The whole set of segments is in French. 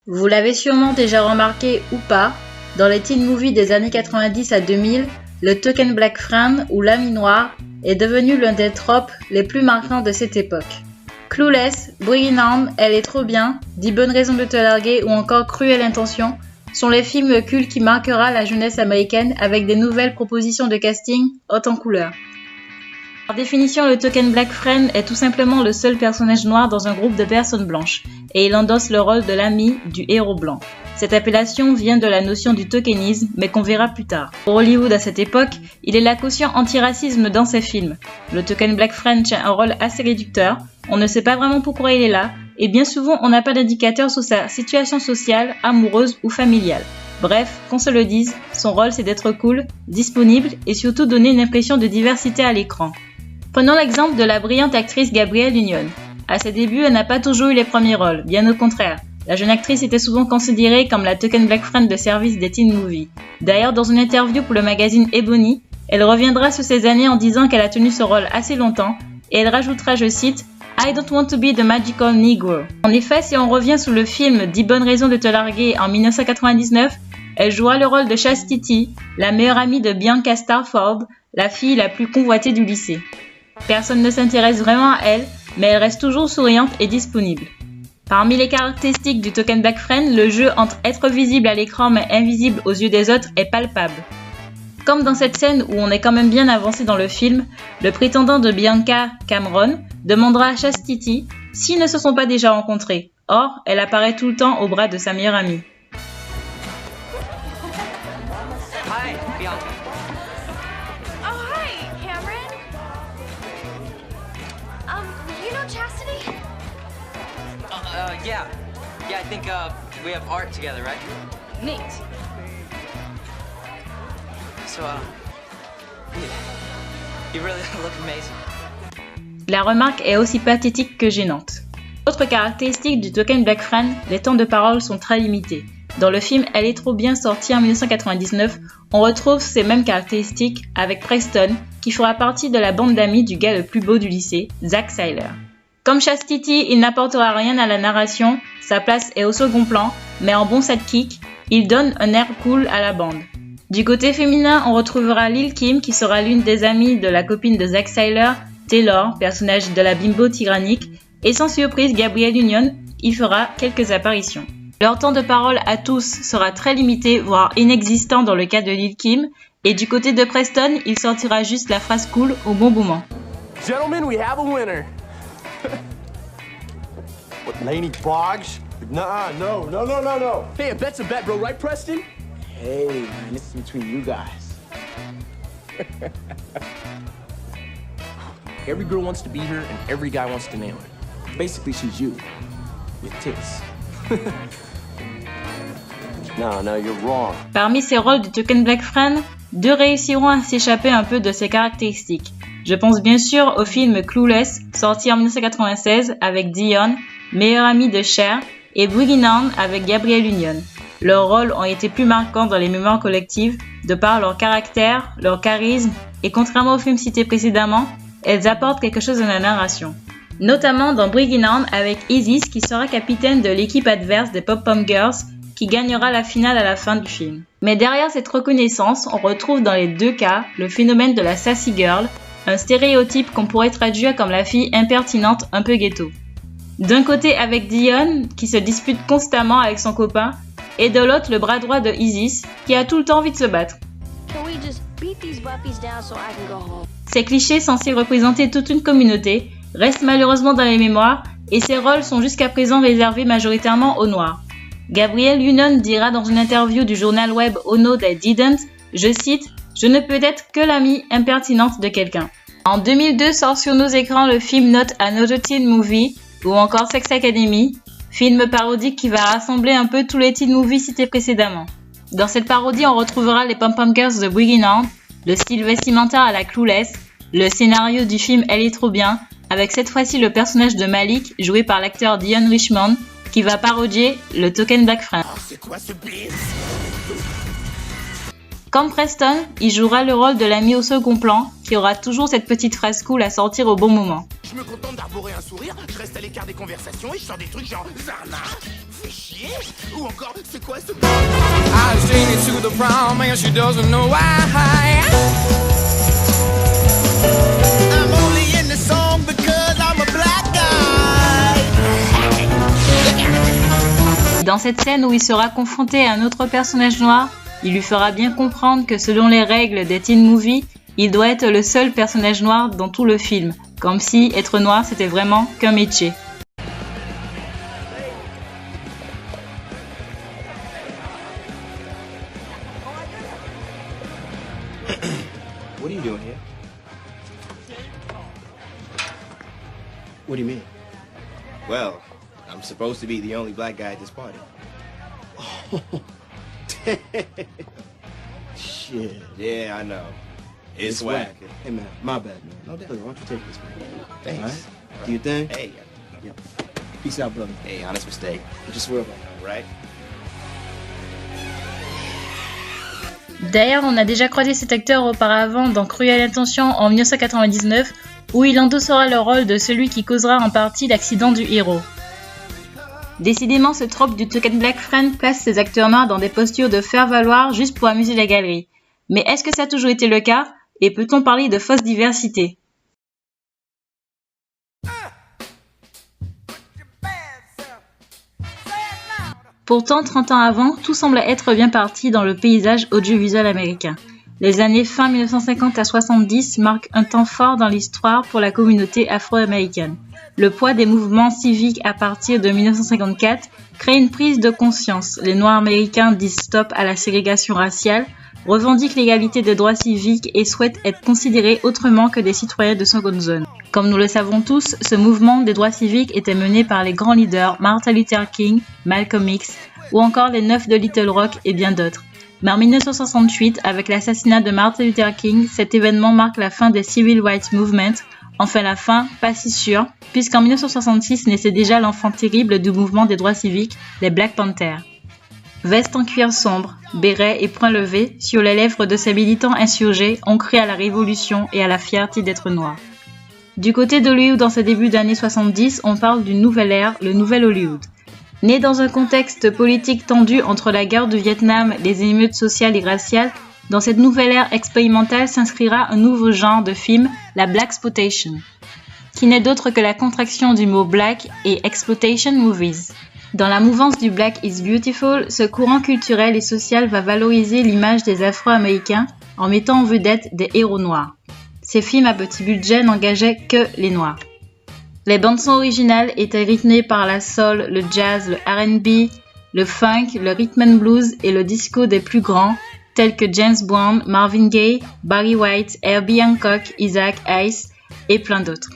Vous l'avez sûrement déjà remarqué ou pas, dans les teen movies des années 90 à 2000, le token black friend ou l'ami noir est devenu l'un des tropes les plus marquants de cette époque. Clueless, Bringing On, Elle est trop bien, 10 bonnes raisons de te larguer ou encore Cruelle Intention sont les films cultes qui marquera la jeunesse américaine avec des nouvelles propositions de casting hautes en couleurs. Par définition, le token black friend est tout simplement le seul personnage noir dans un groupe de personnes blanches, et il endosse le rôle de l'ami du héros blanc. Cette appellation vient de la notion du tokenisme, mais qu'on verra plus tard. Pour Hollywood à cette époque, il est la caution anti-racisme dans ses films. Le token black friend tient un rôle assez réducteur, on ne sait pas vraiment pourquoi il est là, et bien souvent on n'a pas d'indicateur sur sa situation sociale, amoureuse ou familiale. Bref, qu'on se le dise, son rôle c'est d'être cool, disponible et surtout donner une impression de diversité à l'écran. Prenons l'exemple de la brillante actrice Gabrielle Union. À ses débuts, elle n'a pas toujours eu les premiers rôles, bien au contraire. La jeune actrice était souvent considérée comme la token black friend de service des teen movies. D'ailleurs, dans une interview pour le magazine Ebony, elle reviendra sur ces années en disant qu'elle a tenu ce rôle assez longtemps, et elle rajoutera, je cite, « I don't want to be the magical Negro ». En effet, si on revient sur le film 10 bonnes raisons de te larguer en 1999, elle jouera le rôle de Chastity, la meilleure amie de Bianca Starford, la fille la plus convoitée du lycée. Personne ne s'intéresse vraiment à elle, mais elle reste toujours souriante et disponible. Parmi les caractéristiques du token black friend, le jeu entre être visible à l'écran mais invisible aux yeux des autres est palpable. Comme dans cette scène où on est quand même bien avancé dans le film, le prétendant de Bianca, Cameron, demandera à Chastity s'ils ne se sont pas déjà rencontrés. Or, elle apparaît tout le temps au bras de sa meilleure amie. Hi, Bianca. Oh, hi, Cameron. You know Chastity? Yeah. Yeah, I think, we have art together, right? Neat. So, you really look amazing. La remarque est aussi pathétique que gênante. Autre caractéristique du token black friend, les temps de parole sont très limités. Dans le film Elle est trop bien sorti en 1999, on retrouve ces mêmes caractéristiques avec Preston, qui fera partie de la bande d'amis du gars le plus beau du lycée, Zack Seiler. Comme Chastity, il n'apportera rien à la narration, sa place est au second plan, mais en bon sidekick, il donne un air cool à la bande. Du côté féminin, on retrouvera Lil Kim qui sera l'une des amies de la copine de Zack Seiler, Taylor, personnage de la bimbo tyrannique, et sans surprise Gabrielle Union y fera quelques apparitions. Leur temps de parole à tous sera très limité, voire inexistant dans le cas de Lil Kim, et du côté de Preston, il sortira juste la phrase cool au bon moment. Gentlemen, we have a winner. What, Laney Boggs? Nah, no. Hey, a bet's a bet, bro, right, Preston? Hey, man, this is between you guys. Every girl wants to be her, and every guy wants to nail her. Basically, she's you. With tits. No, you're wrong. Parmi ces rôles du token black friend, 2 réussiront à s'échapper un peu de ces caractéristiques. Je pense bien sûr au film Clueless, sorti en 1996 avec Dion, meilleure amie de Cher, et Bringing On avec Gabrielle Union. Leurs rôles ont été plus marquants dans les mémoires collectives de par leur caractère, leur charisme, et contrairement aux films cités précédemment, elles apportent quelque chose à la narration. Notamment dans Bringing On avec Isis qui sera capitaine de l'équipe adverse des Pop-Pom Girls qui gagnera la finale à la fin du film. Mais derrière cette reconnaissance, on retrouve dans les 2 cas le phénomène de la sassy girl, un stéréotype qu'on pourrait traduire comme la fille impertinente un peu ghetto. D'un côté avec Dion qui se dispute constamment avec son copain, et de l'autre le bras droit de Isis qui a tout le temps envie de se battre. Ces clichés censés représenter toute une communauté restent malheureusement dans les mémoires et ces rôles sont jusqu'à présent réservés majoritairement aux Noirs. Gabrielle Union dira dans une interview du journal web Oh No They Didn't, je cite, « Je ne peux être que l'amie impertinente de quelqu'un ». En 2002 sort sur nos écrans le film Not Another Teen Movie ou encore Sex Academy, film parodique qui va rassembler un peu tous les teen movies cités précédemment. Dans cette parodie, on retrouvera les Pom-Pom Girls de Bringing On, le style vestimentaire à la Clueless, le scénario du film Elle est trop bien, avec cette fois-ci le personnage de Malik, joué par l'acteur Dion Richmond, qui va parodier le token black friend. Oh, c'est quoi ce blitz? Comme Preston, il jouera le rôle de l'ami au second plan, qui aura toujours cette petite phrase cool à sortir au bon moment. Je me contente d'arborer un sourire, je reste à l'écart des conversations et je sors des trucs genre Zarna, I sing it to the prom and she doesn't know why. I'm only in the song because I'm a black guy. Dans cette scène où il sera confronté à un autre personnage noir, il lui fera bien comprendre que selon les règles des teen movies, il doit être le seul personnage noir dans tout le film, comme si être noir c'était vraiment qu'un métier. What are you doing here? What do you mean? Well, I'm supposed to be the only black guy at this party. Oh, shit. Yeah, I know. It's whack. Hey, man, my bad, man. No doubt. Why don't you take this, man? Thanks. All right? Do your thing. Hey, Yeah. Peace out, brother. hey, honest mistake, Just worry about it. right? D'ailleurs, on a déjà croisé cet acteur auparavant dans Cruelle Intention en 1999, où il endossera le rôle de celui qui causera en partie l'accident du héros. Décidément, ce trope du Token Black Friend place ces acteurs noirs dans des postures de faire-valoir juste pour amuser la galerie. Mais est-ce que ça a toujours été le cas? Et peut-on parler de fausse diversité? Pourtant, 30 ans avant, tout semble être bien parti dans le paysage audiovisuel américain. Les années fin 1950 à 70 marquent un temps fort dans l'histoire pour la communauté afro-américaine. Le poids des mouvements civiques à partir de 1954 crée une prise de conscience. Les Noirs américains disent stop à la ségrégation raciale, revendiquent l'égalité des droits civiques et souhaitent être considérés autrement que des citoyens de seconde zone. Comme nous le savons tous, ce mouvement des droits civiques était mené par les grands leaders Martin Luther King, Malcolm X ou encore les 9 de Little Rock et bien d'autres. Mais en 1968, avec l'assassinat de Martin Luther King, cet événement marque la fin des Civil Rights Movement. Enfin la fin, pas si sûre, puisqu'en 1966 naissait déjà l'enfant terrible du mouvement des droits civiques, les Black Panthers. Veste en cuir sombre, béret et poing levé, sur les lèvres de ces militants insurgés, on crie à la révolution et à la fierté d'être noir. Du côté d'Hollywood dans ses débuts d'années 70, on parle d'une nouvelle ère, le nouvel Hollywood. Né dans un contexte politique tendu entre la guerre du Vietnam, les émeutes sociales et raciales, dans cette nouvelle ère expérimentale s'inscrira un nouveau genre de film, la Blaxploitation, qui n'est d'autre que la contraction du mot black et exploitation movies. Dans la mouvance du Black is Beautiful, ce courant culturel et social va valoriser l'image des Afro-Américains en mettant en vedette des héros noirs. Ces films à petit budget n'engageaient que les noirs. Les bandes-son originales étaient rythmées par la soul, le jazz, le R&B, le funk, le rhythm and blues et le disco des plus grands, tels que James Brown, Marvin Gaye, Barry White, Herbie Hancock, Isaac Hayes et plein d'autres.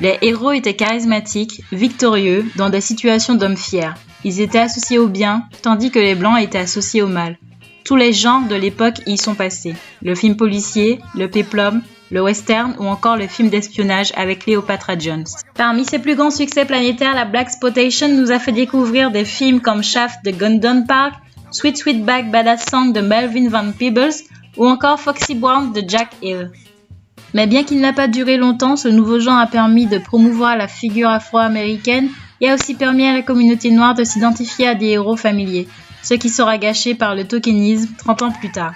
Les héros étaient charismatiques, victorieux, dans des situations d'hommes fiers. Ils étaient associés au bien, tandis que les blancs étaient associés au mal. Tous les genres de l'époque y sont passés. Le film policier, le péplum, le western ou encore le film d'espionnage avec Cleopatra Jones. Parmi ses plus grands succès planétaires, la Blaxploitation nous a fait découvrir des films comme Shaft de Gordon Parks, Sweet Sweetback Badass Song de Melvin Van Peebles ou encore Foxy Brown de Jack Hill. Mais bien qu'il n'a pas duré longtemps, ce nouveau genre a permis de promouvoir la figure afro-américaine et a aussi permis à la communauté noire de s'identifier à des héros familiers, ce qui sera gâché par le tokenisme 30 ans plus tard.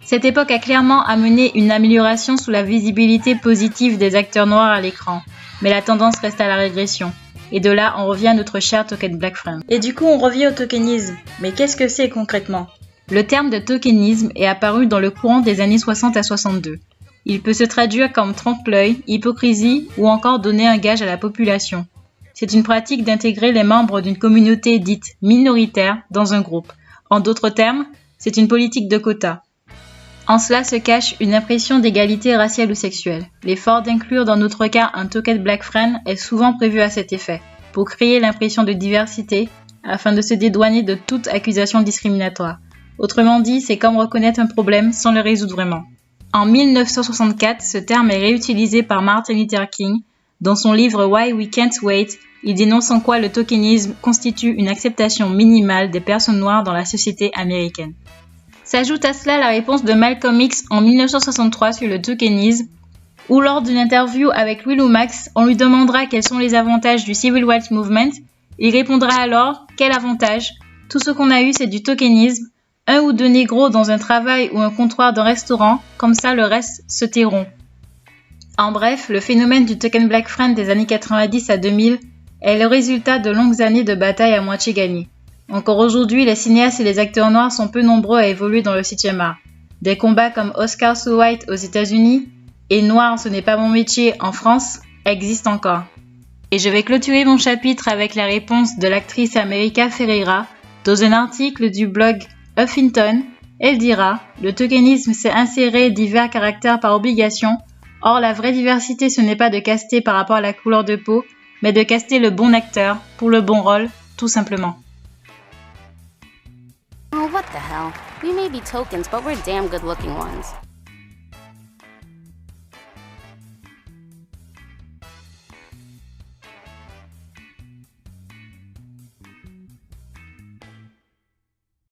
Cette époque a clairement amené une amélioration sous la visibilité positive des acteurs noirs à l'écran, mais la tendance reste à la régression. Et de là, on revient à notre cher Token Black Friend. Et du coup, on revient au tokenisme. Mais qu'est-ce que c'est concrètement? Le terme de tokenisme est apparu dans le courant des années 60 à 62. Il peut se traduire comme trompe-l'œil, hypocrisie ou encore donner un gage à la population. C'est une pratique d'intégrer les membres d'une communauté dite minoritaire dans un groupe. En d'autres termes, c'est une politique de quotas. En cela se cache une impression d'égalité raciale ou sexuelle. L'effort d'inclure dans notre cas un token Black Friend est souvent prévu à cet effet, pour créer l'impression de diversité, afin de se dédouaner de toute accusation discriminatoire. Autrement dit, c'est comme reconnaître un problème sans le résoudre vraiment. En 1964, ce terme est réutilisé par Martin Luther King. Dans son livre Why We Can't Wait, il dénonce en quoi le tokenisme constitue une acceptation minimale des personnes noires dans la société américaine. S'ajoute à cela la réponse de Malcolm X en 1963 sur le tokenisme, où lors d'une interview avec Louis Lomax, on lui demandera quels sont les avantages du Civil Rights Movement, Il répondra alors « Quel avantage ? Tout ce qu'on a eu, c'est du tokenisme. Un ou deux négros dans un travail ou un comptoir d'un restaurant, comme ça le reste se tairont. » En bref, le phénomène du Token Black Friend des années 90 à 2000 est le résultat de longues années de batailles à moitié gagnées. Encore aujourd'hui, les cinéastes et les acteurs noirs sont peu nombreux à évoluer dans le 7e art. Des combats comme Oscar So White aux États-Unis et Noir, ce n'est pas mon métier en France existent encore. Et je vais clôturer mon chapitre avec la réponse de l'actrice America Ferreira dans un article du blog Huffington. Elle dira « Le tokenisme s'est inséré divers caractères par obligation. Or, la vraie diversité, ce n'est pas de caster par rapport à la couleur de peau, mais de caster le bon acteur pour le bon rôle, tout simplement. » Oh, what the hell? We may be tokens, but we're damn good-looking ones.